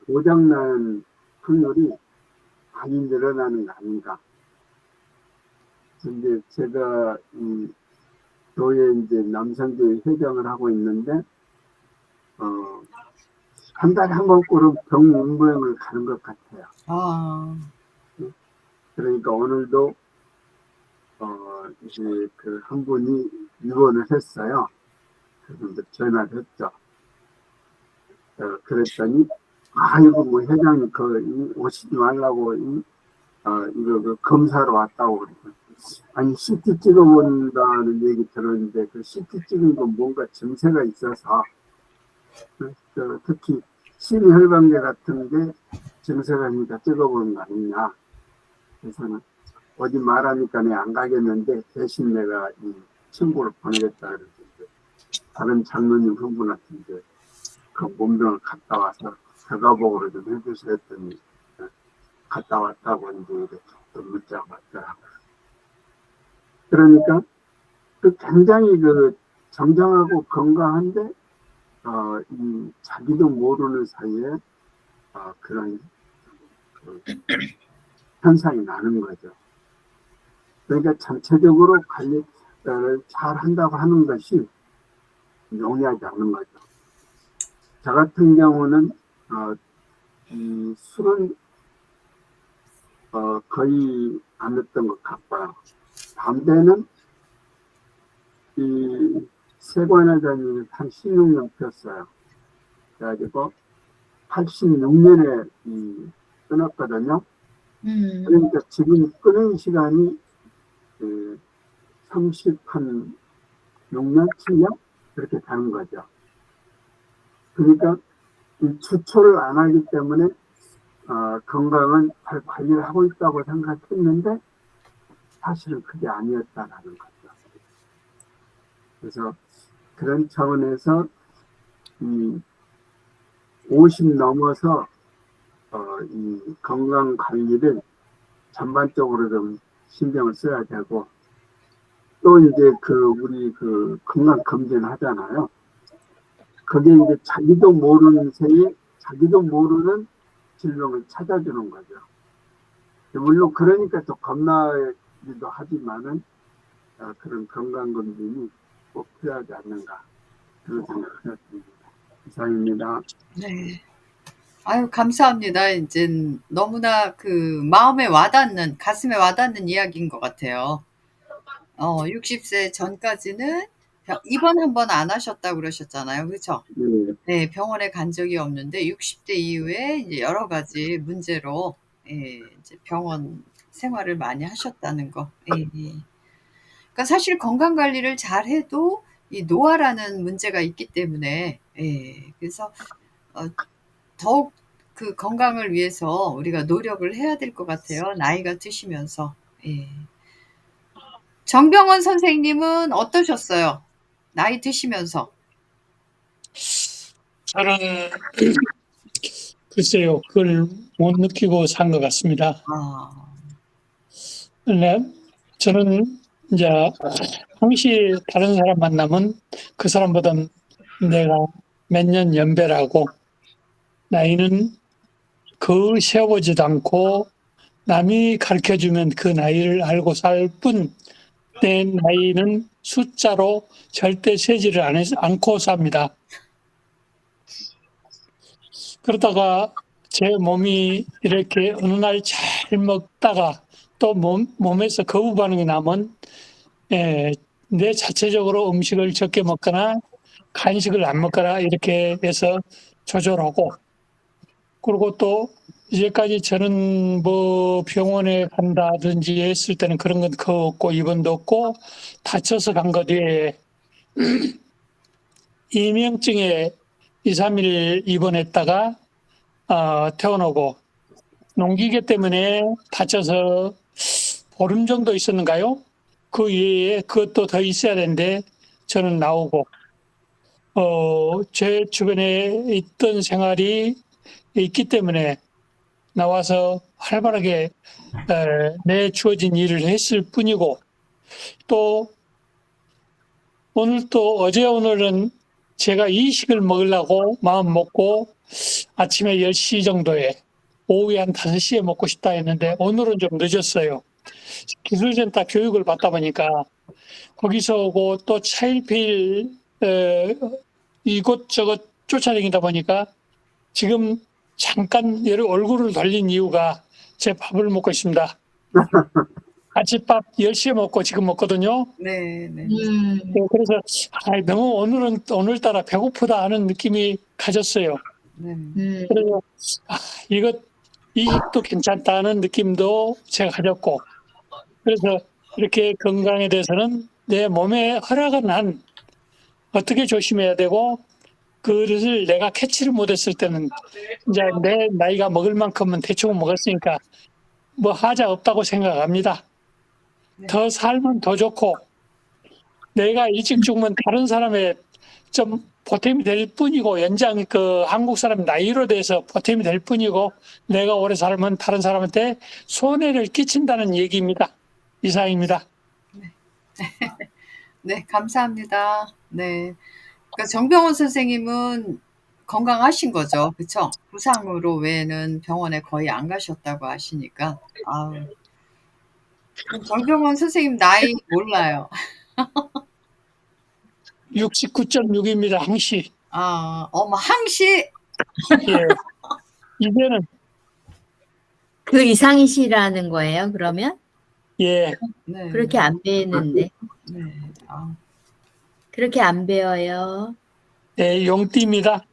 고장나는 확률이 많이 늘어나는 거 아닌가. 근데 제가 이 교회 이제 남성교회 회장을 하고 있는데, 한 달에 한 번꼴은 병문보행을 가는 것 같아요. 그러니까 오늘도 이제 한 분이 입원을 했어요. 그래서 전화를 했죠. 그랬더니 이거 뭐 회장님 오시지 말라고 이거 검사로 왔다고 그러고. 아니 CT 찍어본다는 얘기 들었는데 그 CT 찍은 건 뭔가 증세가 있어서 특히 심혈관계 같은 게 증세가 있으니까 찍어보는 거 아니냐. 그래서는 어디 말하니까 내가 안 가겠는데 대신 내가 이 친구를 보내겠다 그랬는데 다른 장로님 후분한테 그 몸병을 갔다 와서 결과보고를 좀 해주세요 했더니 갔다 왔다고 이제 이렇게 또 문자가 왔더라고요. 그러니까 굉장히 정정하고 건강한데 자기도 모르는 사이에 그런 현상이 나는 거죠. 그러니까 전체적으로 관리를 잘 한다고 하는 것이 용이하지 않은 거죠. 저 같은 경우는 이 술은 거의 안 했던 것 같고요. 담배는 이 세관회장님이 한 16년 폈어요. 그래가지고 86년에 끊었거든요. 그러니까 지금 끊은 시간이 36년, 7년? 그렇게 되는 거죠. 그러니까 이 추초를 안 하기 때문에 건강은 잘 관리를 하고 있다고 생각했는데 사실은 그게 아니었다라는 거죠. 그래서 그런 차원에서 이 50 넘어서 이 건강 관리를 전반적으로 좀 신경을 써야 되고, 또 이제 우리 건강 검진 하잖아요. 그게 이제 자기도 모르는 새에 자기도 모르는 질병을 찾아주는 거죠. 물론 그러니까 또 겁나기도 하지만은 그런 건강검진이 꼭 필요하지 않는가 그런 생각을 했습니다. 이상입니다. 네. 아유, 감사합니다. 이제 너무나 마음에 와닿는, 가슴에 와닿는 이야기인 것 같아요. 60세 전까지는 입원 한 번 안 하셨다고 그러셨잖아요. 그렇죠? 네. 네, 병원에 간 적이 없는데 60대 이후에 이제 여러 가지 문제로 이제 병원 생활을 많이 하셨다는 거. 예. 그러니까 사실 건강 관리를 잘 해도 이 노화라는 문제가 있기 때문에 그래서 더욱 그 건강을 위해서 우리가 노력을 해야 될 것 같아요. 나이가 드시면서. 예. 정병원 선생님은 어떠셨어요? 나이 드시면서. 저는 글쎄요, 그걸 못 느끼고 산 것 같습니다. 근데 저는 이제 항시 다른 사람 만나면 그 사람보다 내가 몇 년 연배라고 나이는 세어보지도 않고 남이 가르쳐주면 그 나이를 알고 살 뿐 내 나이는 숫자로 절대 세지를 않고 삽니다. 그러다가 제 몸이 이렇게 어느 날 잘 먹다가 또 몸에서 거부 반응이 나면 내 자체적으로 음식을 적게 먹거나 간식을 안 먹거나 이렇게 해서 조절하고, 그리고 또 이제까지 저는 뭐 병원에 간다든지 했을 때는 그런 건 거의 없고 입원도 없고, 다쳐서 간 것 외에 이명증에 2, 3일 입원했다가 퇴원하고, 농기계 때문에 다쳐서 보름 정도 있었는가요? 그 외에 그것도 더 있어야 되는데 저는 나오고, 제 주변에 있던 생활이 있기 때문에 나와서 활발하게 내 주어진 일을 했을 뿐이고, 또 오늘 또 어제 오늘은 제가 이식을 먹으려고 마음 먹고 아침에 10시 정도에 오후에 한 5시에 먹고 싶다 했는데 오늘은 좀 늦었어요. 기술센터 교육을 받다 보니까 거기서 오고 또 차일피일 이곳저곳 쫓아다니다 보니까 지금 잠깐 얼굴을 돌린 이유가 제 밥을 먹고 있습니다. 아침밥 10시에 먹고 지금 먹거든요. 네. 그래서 너무 오늘따라 배고프다 하는 느낌이 가졌어요. 그래서 이식도 괜찮다는 느낌도 제가 가졌고, 그래서 이렇게 건강에 대해서는 내 몸에 허락은 한 어떻게 조심해야 되고, 그것을 내가 캐치를 못했을 때는 이제 내 나이가 먹을 만큼은 대충 먹었으니까 뭐 하자 없다고 생각합니다. 더 살면 더 좋고, 내가 일찍 죽으면 다른 사람의 좀 보탬이 될 뿐이고, 한국 사람 나이로 돼서 보탬이 될 뿐이고, 내가 오래 살면 다른 사람한테 손해를 끼친다는 얘기입니다. 이상입니다. 네, 감사합니다. 네. 그러니까 정병원 선생님은 건강하신 거죠. 그쵸? 부상으로 외에는 병원에 거의 안 가셨다고 하시니까. 정병원 선생님 나이 몰라요. 69.6입니다. 항시. 어머, 항시? 예. 이제는. 그 이상이시라는 거예요, 그러면? 예. 네. 그렇게 안 배우는데. 네. 그렇게 안 배워요. 네, 용띠입니다.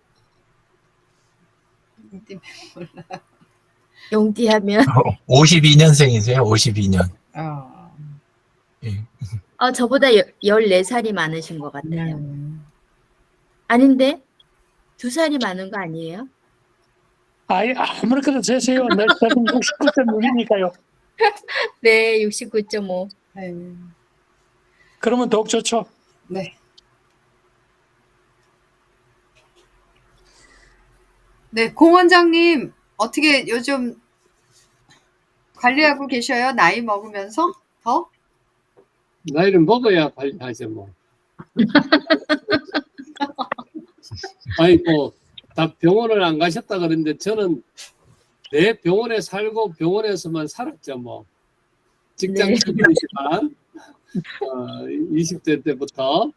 용띠 하면. 52년생이세요, 52년. 예. 저보다 14살이 많으신 것 같아요. 아닌데? 2살이 많은 거 아니에요? 아무렇게나 되세요. 저는 69.6이니까요. 네, 69.5. 그러면 더욱 좋죠. 네. 네, 공 원장님 어떻게 요즘 관리하고 계셔요? 나이 먹으면서 더? 나이를 먹어야 관리하죠, 뭐. 아니, 뭐, 다 병원을 안 가셨다 그러는데 저는 내 병원에 살고 병원에서만 살았죠, 뭐. 직장 네. 생활이지만 20대 때부터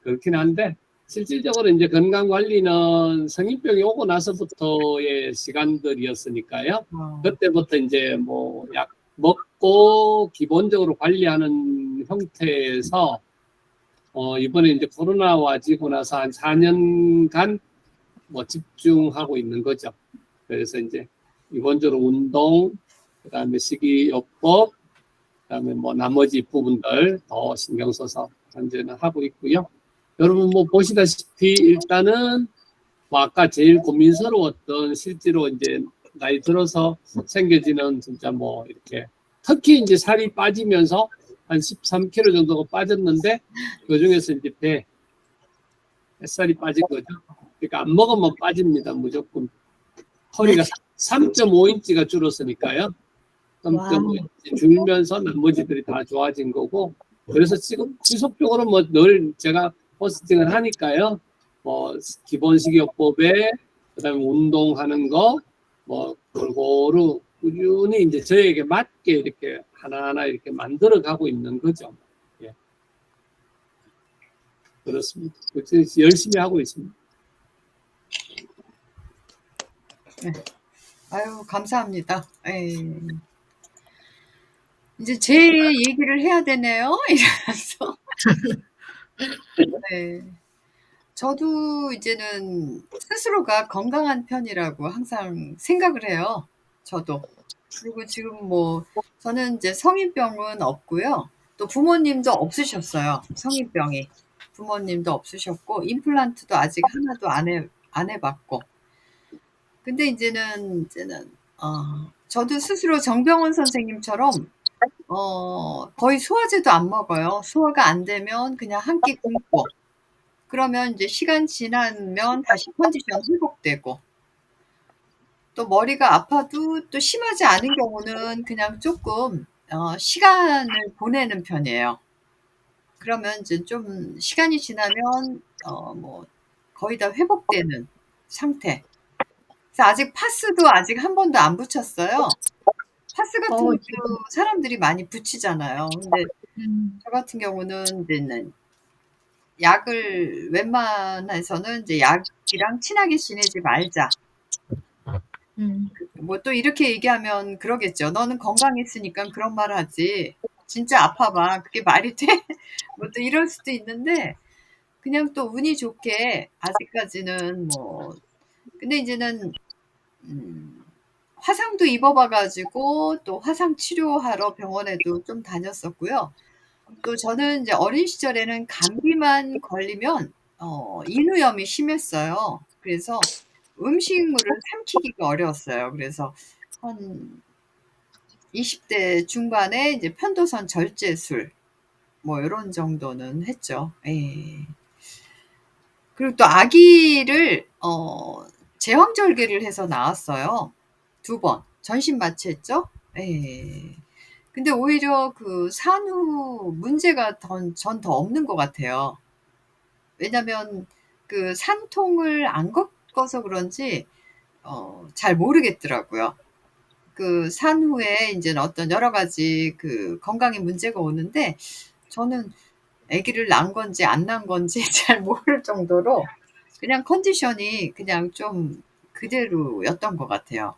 그렇긴 한데 실질적으로 이제 건강 관리는 성인병이 오고 나서부터의 시간들이었으니까요. 그때부터 이제 뭐 약 먹고 기본적으로 관리하는 형태에서 이번에 이제 코로나 와지고 나서 한 4년간 뭐 집중하고 있는 거죠. 그래서 이제 기본적으로 운동, 그다음에 식이요법, 그다음에 뭐 나머지 부분들 더 신경 써서 현재는 하고 있고요. 여러분 뭐 보시다시피 일단은 뭐 아까 제일 고민스러웠던 실제로 이제 나이 들어서 생겨지는 진짜 뭐 이렇게 특히 이제 살이 빠지면서 한 13kg 정도가 빠졌는데 그 중에서 이제 뱃살이 빠진 거죠. 그러니까 안 먹으면 빠집니다. 무조건. 허리가 3.5인치가 줄었으니까요. 3.5인치 줄면서 나머지들이 다 좋아진 거고 그래서 지금 지속적으로 뭐 늘 제가 포스팅을 하니까요. 뭐 기본 식이요법에 그다음에 운동하는 거 뭐 골고루 꾸준히 이제 저에게 맞게 이렇게 하나하나 이렇게 만들어 가고 있는 거죠. 예. 그렇습니다. 열심히 하고 있습니다. 네. 아유, 감사합니다. 에이. 이제 제 얘기를 해야 되네요. 이러면서. 네. 저도 이제는 스스로가 건강한 편이라고 항상 생각을 해요. 저도. 그리고 지금 뭐 저는 이제 성인병은 없고요. 또 부모님도 없으셨어요. 성인병이. 부모님도 없으셨고 임플란트도 아직 하나도 안 해봤고. 근데 이제는 저도 스스로 정병원 선생님처럼 거의 소화제도 안 먹어요. 소화가 안 되면 그냥 한 끼 굶고. 그러면 이제 시간 지나면 다시 컨디션 회복되고. 또 머리가 아파도 또 심하지 않은 경우는 그냥 조금 시간을 보내는 편이에요. 그러면 이제 좀 시간이 지나면 뭐 거의 다 회복되는 상태. 그래서 아직 파스도 아직 한 번도 안 붙였어요. 파스 같은 것도 사람들이 많이 붙이잖아요. 근데 저 같은 경우는 이제는 약을 웬만해서는 이제 약이랑 친하게 지내지 말자. 뭐 또 이렇게 얘기하면 그러겠죠. 너는 건강했으니까 그런 말 하지. 진짜 아파봐. 그게 말이 돼? 뭐 또 이럴 수도 있는데 그냥 또 운이 좋게 아직까지는 뭐 근데 이제는 화상도 입어봐가지고 또 화상 치료하러 병원에도 좀 다녔었고요. 또 저는 이제 어린 시절에는 감기만 걸리면 인후염이 심했어요. 그래서 음식물을 삼키기가 어려웠어요. 그래서 한 20대 중반에 이제 편도선 절제술 뭐 이런 정도는 했죠. 예. 그리고 또 아기를 제왕절개를 해서 낳았어요. 2번 전신 마취했죠. 예. 근데 오히려 그 산후 문제가 전 더 없는 것 같아요. 왜냐면 그 산통을 안 겪어서 그런지 잘 모르겠더라고요. 그 산후에 이제는 어떤 여러 가지 그 건강에 문제가 오는데 저는 아기를 낳은 건지 안 낳은 건지 잘 모를 정도로 그냥 컨디션이 그냥 좀 그대로였던 것 같아요.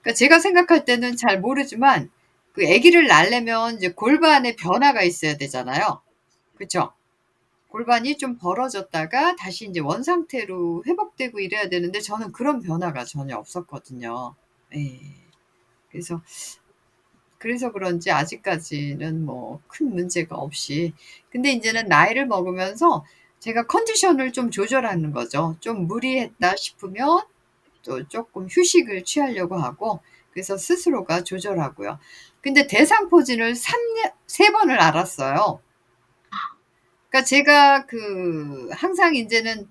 그러니까 제가 생각할 때는 잘 모르지만 그 아기를 낳으려면 이제 골반에 변화가 있어야 되잖아요. 그쵸? 골반이 좀 벌어졌다가 다시 이제 원상태로 회복되고 이래야 되는데 저는 그런 변화가 전혀 없었거든요. 예. 그래서 그런지 아직까지는 뭐 큰 문제가 없이. 근데 이제는 나이를 먹으면서 제가 컨디션을 좀 조절하는 거죠. 좀 무리했다 싶으면 또 조금 휴식을 취하려고 하고 그래서 스스로가 조절하고요. 근데 대상포진을 3번을 앓았어요. 그러니까 제가 그 항상 이제는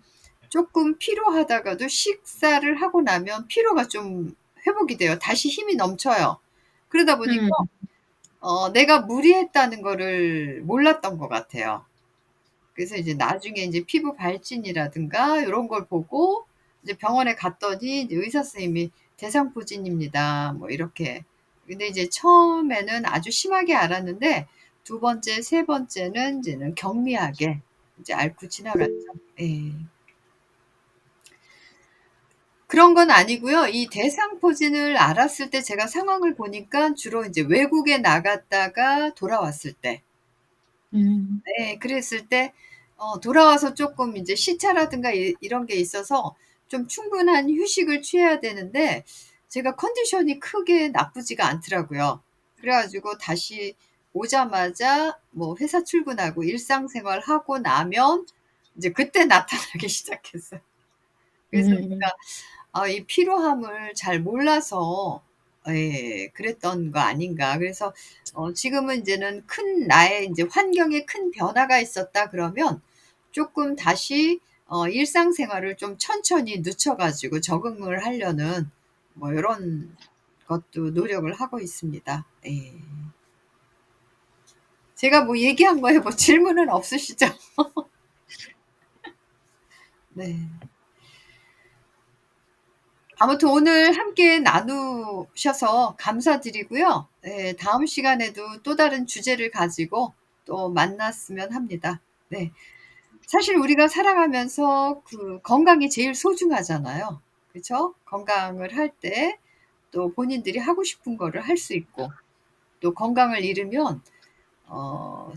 조금 피로하다가도 식사를 하고 나면 피로가 좀 회복이 돼요. 다시 힘이 넘쳐요. 그러다 보니까 내가 무리했다는 거를 몰랐던 것 같아요. 그래서 이제 나중에 이제 피부 발진이라든가 이런 걸 보고 이제 병원에 갔더니 이제 의사 선생님이 대상포진입니다. 뭐 이렇게. 근데 이제 처음에는 아주 심하게 알았는데 두 번째, 세 번째는 이제는 경미하게 이제 앓고 지나갔죠. 예. 그런 건 아니고요. 이 대상포진을 알았을 때 제가 상황을 보니까 주로 이제 외국에 나갔다가 돌아왔을 때. 네, 그랬을 때 돌아와서 조금 이제 시차라든가 이런 게 있어서 좀 충분한 휴식을 취해야 되는데 제가 컨디션이 크게 나쁘지가 않더라고요. 그래가지고 다시 오자마자 뭐 회사 출근하고 일상생활 하고 나면 이제 그때 나타나기 시작했어요. 그래서 제가 이 피로함을 잘 몰라서 예, 그랬던 거 아닌가. 그래서 지금은 이제는 나의 이제 환경에 큰 변화가 있었다 그러면 조금 다시 일상생활을 좀 천천히 늦춰가지고 적응을 하려는 뭐 이런 것도 노력을 하고 있습니다. 예. 제가 뭐 얘기한 거에 뭐 질문은 없으시죠? 네. 아무튼 오늘 함께 나누셔서 감사드리고요. 네, 다음 시간에도 또 다른 주제를 가지고 또 만났으면 합니다. 네. 사실 우리가 살아가면서 그 건강이 제일 소중하잖아요. 그렇죠? 건강을 할 때 또 본인들이 하고 싶은 거를 할 수 있고 또 건강을 잃으면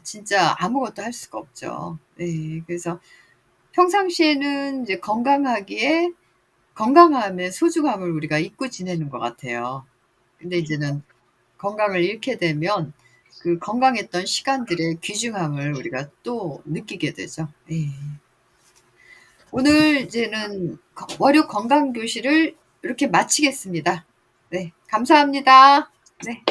진짜 아무것도 할 수가 없죠. 네. 그래서 평상시에는 이제 건강함의 소중함을 우리가 잊고 지내는 것 같아요. 근데 이제는 건강을 잃게 되면 그 건강했던 시간들의 귀중함을 우리가 또 느끼게 되죠. 예. 오늘 이제는 월요 건강교실을 이렇게 마치겠습니다. 네, 감사합니다. 네,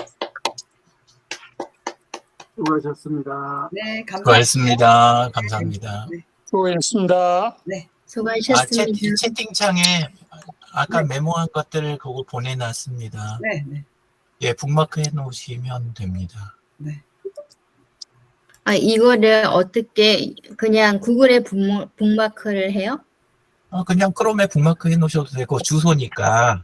수고하셨습니다. 네, 감사합니다. 수고하셨습니다. 감사합니다. 네, 수고하셨습니다. 네. 수고하셨습니다. 채팅창에 아까 네. 메모한 것들을 그거 보내놨습니다. 네, 네, 예, 북마크 해놓으시면 됩니다. 네. 이거를 어떻게 그냥 구글에 북마크를 해요? 그냥 크롬에 북마크 해놓으셔도 되고 주소니까